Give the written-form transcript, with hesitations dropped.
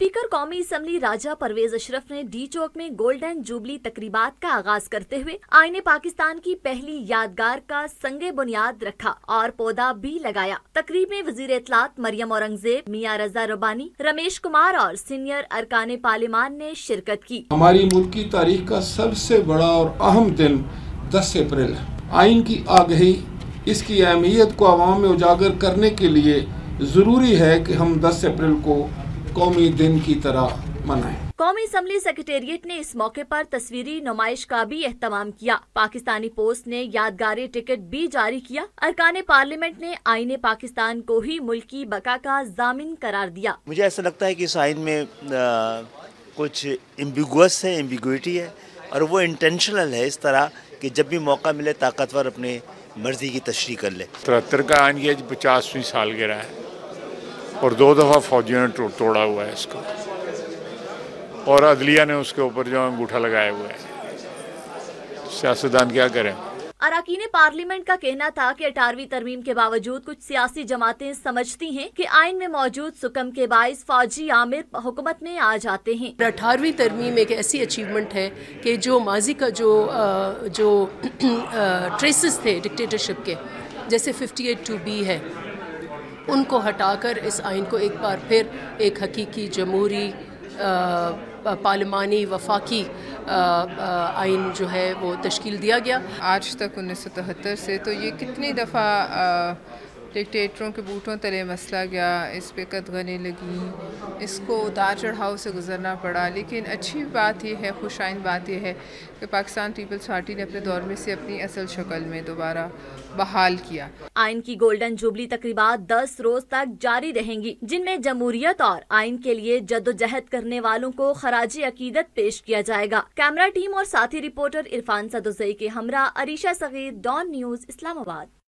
Speaker कौमी assembly राजा परवेज अशरफ ने D चौक में गोल्डन जुबली तकरीबात का आगाज करते हुए आईने पाकिस्तान की पहली यादगार का संगे बुनियाद रखा और पौधा भी लगाया। तकरीब में वजीर इत्तलात मरियम औरंगजेब, मियां रजा रबानी, रमेश कुमार और सीनियर अरकान पार्लिमान ने शिरकत की। हमारी मुल्क की तारीख का सबसे बड़ा और अहम दिन 10 अप्रैल है। आइन की आगही, इसकी अहमियत को अवाम में उजागर करने के लिए जरूरी है कि हम 10 अप्रैल को कौमी दिन की तरह मनाएं। कौमी असम्बली सेक्रेटेरिएट ने इस मौके पर तस्वीरी नुमाइश का भी एहतमाम किया। पाकिस्तानी पोस्ट ने यादगारी टिकट भी जारी किया। अरकान पार्लियामेंट ने आईने पाकिस्तान को ही मुल्की बका का जामिन करार दिया। मुझे ऐसा लगता है कि इस आइन में कुछ एम्बिगुअस है, एम्बिगुइटी है और वो इंटेंशनल है, इस तरह कि जब भी मौका मिले ताकतवर अपने मर्जी की तशरीह कर ले। 73 का आइन की 50वीं सालगिरह है और 2 दफ़ा फौजियों ने तोड़ा हुआ है इसको और अदलिया ने उसके ऊपर जो अंगूठा लगाया हुआ है। सियासतदान क्या करें। अरकान पार्लियामेंट का कहना था कि 18वीं तरमीम के बावजूद कुछ सियासी जमातें समझती हैं कि आइन में मौजूद सुकम के बाइस फौजी आमिर हुकूमत में आ जाते हैं। 18वीं तरमीम एक ऐसी अचीवमेंट है कि जो माजी का जो ट्रेसेस थे डिक्टेटरशिप के, जैसे 58(2)B है, उनको हटाकर इस आइन को एक बार फिर एक हकीकी जमहूरी पार्लिमानी वफाकी आइन जो है वो तश्कील दिया गया। आज तक 1973 से तो ये कितनी दफ़ा डिक्टेटरों के बूटों तले मसला गया, इस पे कदगने लगी, इसको उतार चढ़ाव से गुजरना पड़ा। लेकिन अच्छी बात यह है, खुशाइन बात यह है कि पाकिस्तान पीपल्स पार्टी ने अपने दौर में से अपनी असल शक्ल में दोबारा बहाल किया। आइन की गोल्डन जुबली तकरीबात 10 रोज तक जारी रहेंगी, जिनमें जमहूरियत और आइन के लिए जद्दोजहद करने वालों को खराजी अकीदत पेश किया जाएगा। कैमरा टीम और साथी रिपोर्टर इरफान सदोजई के हमरा अरीशा सगीर, डॉन न्यूज, इस्लामाबाद।